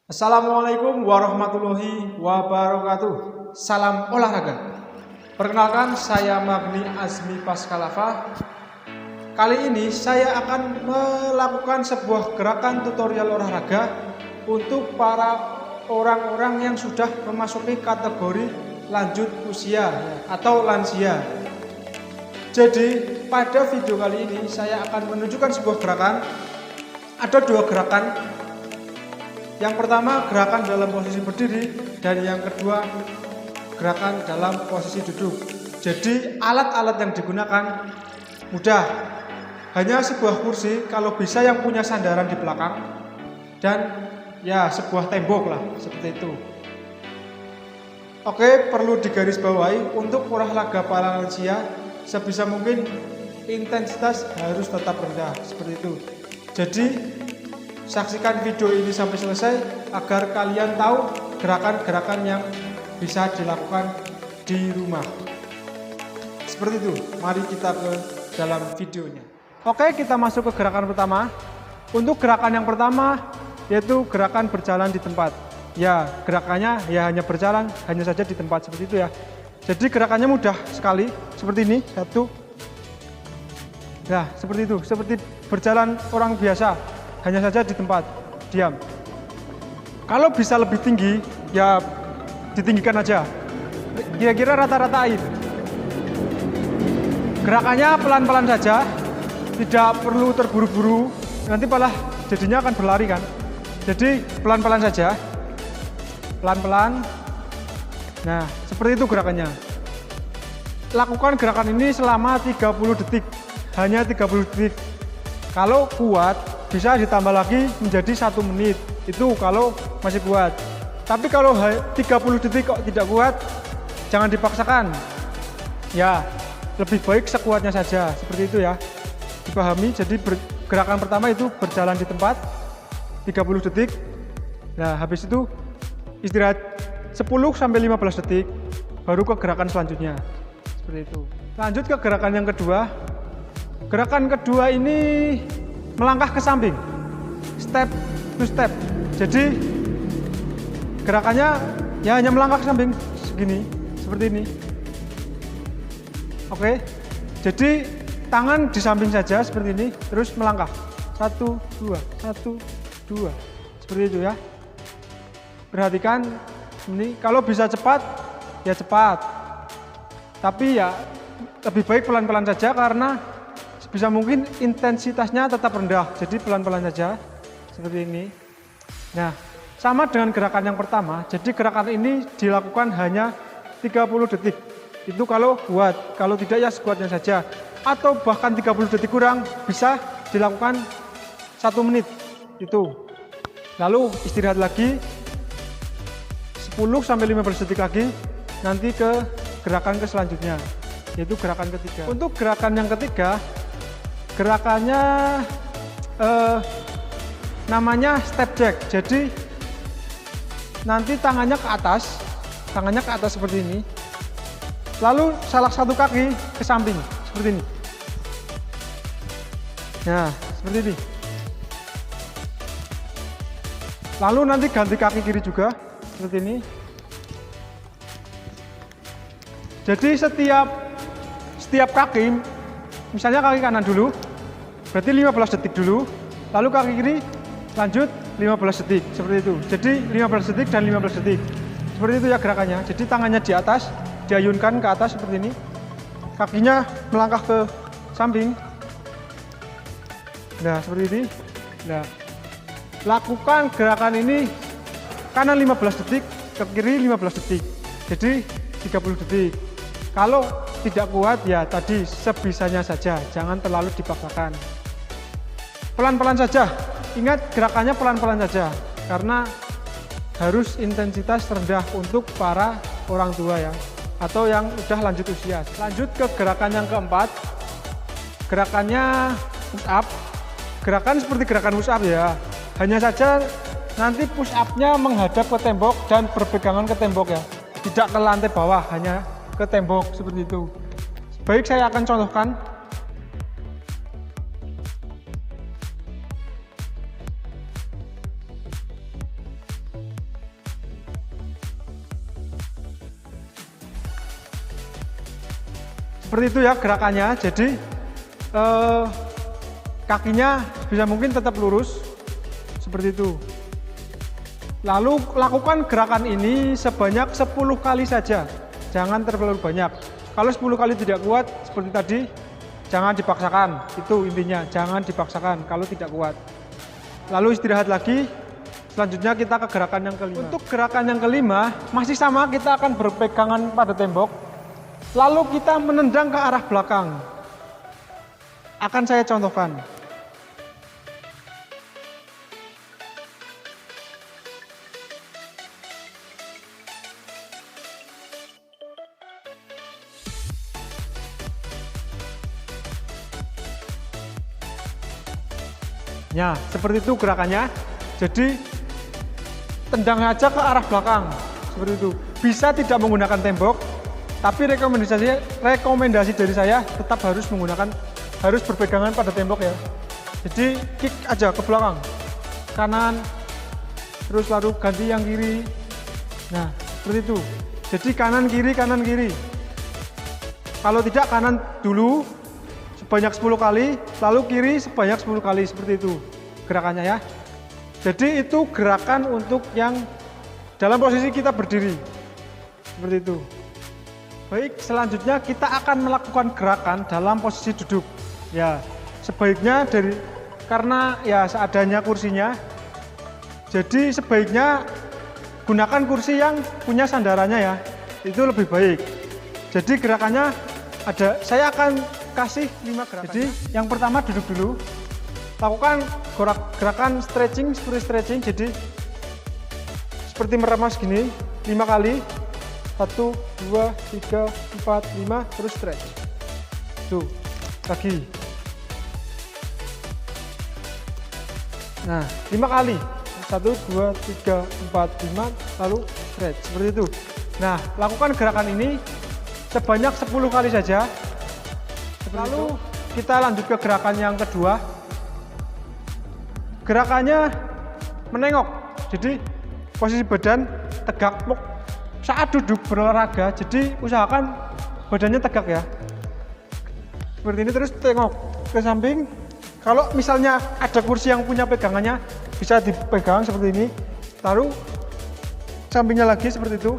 Assalamualaikum warahmatullahi wabarakatuh. Salam olahraga. Perkenalkan, saya Magni Azmi Paskalava. Kali ini saya akan melakukan sebuah gerakan tutorial olahraga untuk para orang-orang yang sudah memasuki kategori lanjut usia atau lansia. Jadi pada video kali ini saya akan menunjukkan sebuah gerakan. Ada dua gerakan. Yang pertama gerakan dalam posisi berdiri, dan yang kedua gerakan dalam posisi duduk. Jadi alat-alat yang digunakan mudah, hanya sebuah kursi, kalau bisa yang punya sandaran di belakang, dan ya sebuah tembok lah, seperti itu. Oke, perlu digarisbawahi untuk olahraga para lansia sebisa mungkin intensitas harus tetap rendah, seperti itu. Jadi saksikan video ini sampai selesai agar kalian tahu gerakan-gerakan yang bisa dilakukan di rumah. Seperti itu, mari kita ke dalam videonya. Oke, kita masuk ke gerakan pertama. Untuk gerakan yang pertama yaitu gerakan berjalan di tempat. Ya, gerakannya ya hanya berjalan, hanya saja di tempat, seperti itu ya. Jadi gerakannya mudah sekali, seperti ini, satu. Nah, seperti itu, seperti berjalan orang biasa, hanya saja di tempat, diam. Kalau bisa lebih tinggi, ya ditinggikan aja. Kira-kira rata-rata air. Gerakannya pelan-pelan saja, tidak perlu terburu-buru, nanti malah jadinya akan berlari kan. Jadi pelan-pelan saja, pelan-pelan. Nah, seperti itu gerakannya. Lakukan gerakan ini selama 30 detik, hanya 30 detik. Kalau kuat, bisa ditambah lagi menjadi 1 menit, itu kalau masih kuat. Tapi kalau 30 detik kok tidak kuat, jangan dipaksakan. Ya, lebih baik sekuatnya saja, seperti itu ya. Dipahami, jadi gerakan pertama itu berjalan di tempat 30 detik. Nah, habis itu istirahat 10-15 detik, baru ke gerakan selanjutnya. Seperti itu. Lanjut ke gerakan yang kedua. Gerakan kedua ini melangkah ke samping, step to step. Jadi gerakannya ya hanya melangkah ke samping segini, seperti ini. Oke, jadi tangan di samping saja seperti ini, terus melangkah 1, 2, 1, 2, seperti itu ya. Perhatikan ini, kalau bisa cepat ya cepat, tapi ya lebih baik pelan-pelan saja karena bisa mungkin intensitasnya tetap rendah, jadi pelan-pelan saja seperti ini. Nah, sama dengan gerakan yang pertama, jadi gerakan ini dilakukan hanya 30 detik. Itu kalau kuat, kalau tidak ya sekuatnya saja. Atau bahkan 30 detik kurang, bisa dilakukan 1 menit itu. Lalu istirahat lagi 10-15 detik lagi, nanti ke gerakan selanjutnya, yaitu gerakan ketiga. Untuk gerakan yang ketiga, gerakannya namanya step jack. Jadi nanti tangannya ke atas seperti ini. Lalu salah satu kaki ke samping seperti ini. Nah, seperti ini. Lalu nanti ganti kaki kiri juga seperti ini. Jadi setiap kaki, misalnya kaki kanan dulu, berarti 15 detik dulu, lalu kaki kiri lanjut 15 detik, seperti itu. Jadi 15 detik dan 15 detik, seperti itu ya gerakannya. Jadi tangannya di atas, diayunkan ke atas seperti ini, kakinya melangkah ke samping. Nah, seperti ini. Nah, lakukan gerakan ini kanan 15 detik, ke kiri 15 detik, jadi 30 detik. Kalau tidak kuat ya tadi sebisanya saja, jangan terlalu dipaksakan. Pelan-pelan saja, ingat gerakannya pelan-pelan saja, karena harus intensitas rendah untuk para orang tua ya, atau yang udah lanjut usia. Lanjut ke gerakan yang keempat, gerakannya push up. Gerakan seperti gerakan push up ya, hanya saja nanti push up-nya menghadap ke tembok dan berpegangan ke tembok ya, tidak ke lantai bawah, hanya ke tembok seperti itu. Baik, saya akan contohkan. Seperti itu ya gerakannya. Jadi kakinya bisa mungkin tetap lurus seperti itu. Lalu lakukan gerakan ini sebanyak 10 kali saja, jangan terlalu banyak. Kalau 10 kali tidak kuat seperti tadi, jangan dipaksakan. Itu intinya, jangan dipaksakan kalau tidak kuat. Lalu istirahat lagi. Selanjutnya kita ke gerakan yang kelima. Untuk gerakan yang kelima masih sama, kita akan berpegangan pada tembok. Lalu kita menendang ke arah belakang. Akan saya contohkan. Ya, seperti itu gerakannya. Jadi tendang aja ke arah belakang, seperti itu. Bisa tidak menggunakan tembok, tapi rekomendasi dari saya tetap harus berpegangan pada tembok ya. Jadi kick aja ke belakang, kanan, terus lalu ganti yang kiri. Nah, seperti itu. Jadi kanan kiri. Kalau tidak kanan dulu sebanyak 10 kali, lalu kiri sebanyak 10 kali, seperti itu gerakannya ya. Jadi itu gerakan untuk yang dalam posisi kita berdiri, seperti itu. Baik, selanjutnya kita akan melakukan gerakan dalam posisi duduk. Ya, sebaiknya karena ya seadanya kursinya, jadi sebaiknya gunakan kursi yang punya sandarannya ya, itu lebih baik. Jadi gerakannya saya akan kasih 5 gerakan. Jadi yang pertama duduk dulu, lakukan gerakan stretching, seperti stretching. Jadi seperti meremas gini 5 kali, 1, 2, 3, 4, 5, terus stretch. Tuh, lagi. Nah, 5 kali, 1, 2, 3, 4, 5, lalu stretch, seperti itu. Nah, lakukan gerakan ini sebanyak 10 kali saja. Lalu kita lanjut ke gerakan yang kedua. Gerakannya menengok. Jadi posisi badan tegak saat duduk berolahraga. Jadi usahakan badannya tegak ya. Seperti ini, terus tengok ke samping. Kalau misalnya ada kursi yang punya pegangannya, bisa dipegang seperti ini. Taruh sampingnya lagi seperti itu.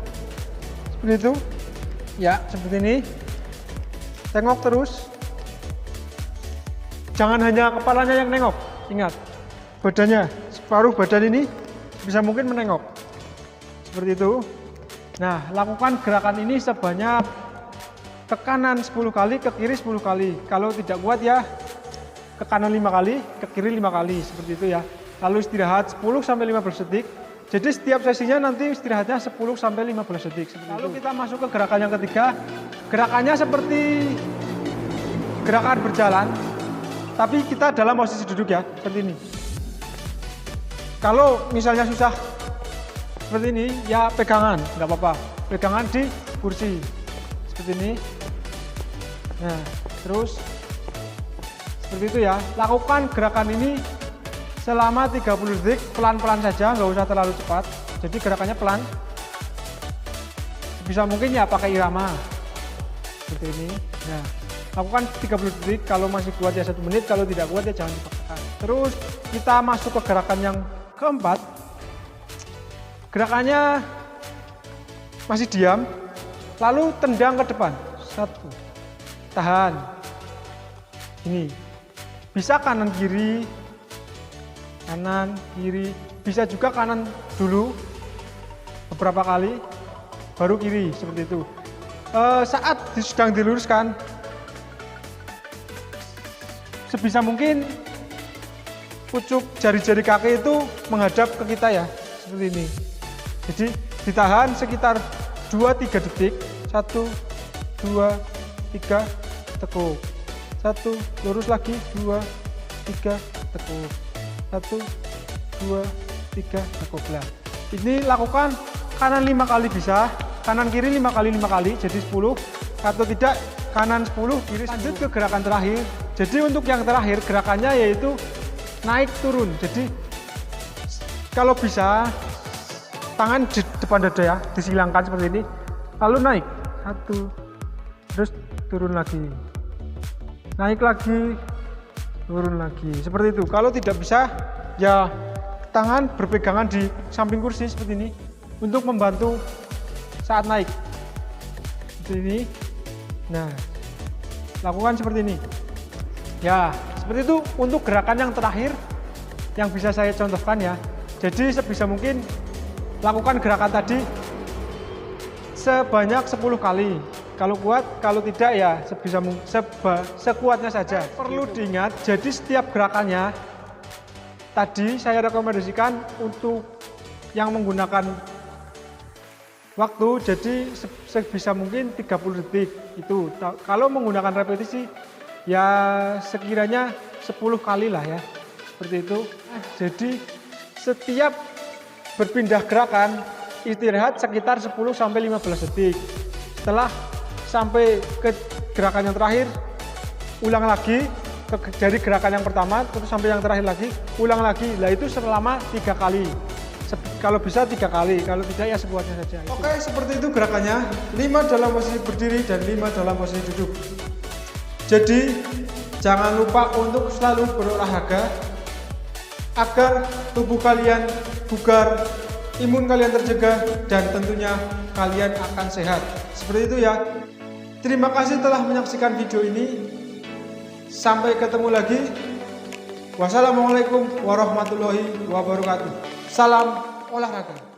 Seperti itu. Ya, seperti ini. Tengok terus. Jangan hanya kepalanya yang nengok, ingat, badannya, separuh badan ini bisa mungkin menengok, seperti itu. Nah, lakukan gerakan ini sebanyak ke kanan 10 kali, ke kiri 10 kali. Kalau tidak kuat ya, ke kanan 5 kali, ke kiri 5 kali, seperti itu ya. Lalu istirahat 10-15 detik. Jadi setiap sesinya nanti istirahatnya 10-15 detik. Lalu kita masuk ke gerakan yang ketiga. Gerakannya seperti gerakan berjalan, tapi kita dalam posisi duduk ya, seperti ini. Kalau misalnya susah seperti ini, ya pegangan, nggak apa-apa. Pegangan di kursi, seperti ini. Nah, terus seperti itu ya. Lakukan gerakan ini selama 30 detik, pelan-pelan saja, nggak usah terlalu cepat. Jadi gerakannya pelan. Bisa mungkin ya pakai irama, seperti ini. Nah, lakukan 30 detik, kalau masih kuat ya 1 menit, kalau tidak kuat ya jangan dipaksakan. Terus kita masuk ke gerakan yang keempat. Gerakannya masih diam, lalu tendang ke depan. 1, tahan. Ini bisa kanan kiri, bisa juga kanan dulu beberapa kali, baru kiri, seperti itu. Saat sedang diluruskan, sebisa mungkin pucuk jari-jari kaki itu menghadap ke kita ya, seperti ini. Jadi ditahan sekitar 2-3 detik. 1, 2, 3, tekuk. 1, lurus lagi, 2, 3, tekuk. 1, 2, 3, tekuk. Nah, ini lakukan kanan 5 kali bisa, kanan kiri 5 kali, jadi 10. Atau tidak, kanan 10, kiri 10. Lanjut ke gerakan terakhir. Jadi untuk yang terakhir gerakannya yaitu naik turun. Jadi kalau bisa tangan di depan dada ya, disilangkan seperti ini, lalu naik 1, terus turun lagi, naik lagi, turun lagi, seperti itu. Kalau tidak bisa, ya tangan berpegangan di samping kursi seperti ini untuk membantu saat naik. Seperti ini. Nah, lakukan seperti ini. Ya, seperti itu untuk gerakan yang terakhir yang bisa saya contohkan ya. Jadi sebisa mungkin lakukan gerakan tadi sebanyak 10 kali. Kalau kuat, kalau tidak ya sekuatnya saja. Perlu diingat, jadi setiap gerakannya tadi saya rekomendasikan untuk yang menggunakan waktu, jadi sebisa mungkin 30 detik itu. Kalau menggunakan repetisi ya sekiranya 10 kali lah ya, seperti itu. Jadi setiap berpindah gerakan istirahat sekitar 10-15 detik. Setelah sampai ke gerakan yang terakhir, ulang lagi dari gerakan yang pertama terus sampai yang terakhir lagi, ulang lagi. Lah itu selama 3 kali. Kalau bisa 3 kali, kalau tidak ya sekuatnya saja. Oke, seperti itu gerakannya. 5 dalam posisi berdiri dan 5 dalam posisi duduk. Jadi jangan lupa untuk selalu berolahraga agar tubuh kalian bugar, imun kalian terjaga, dan tentunya kalian akan sehat. Seperti itu ya. Terima kasih telah menyaksikan video ini. Sampai ketemu lagi. Wassalamualaikum warahmatullahi wabarakatuh. Salam olahraga.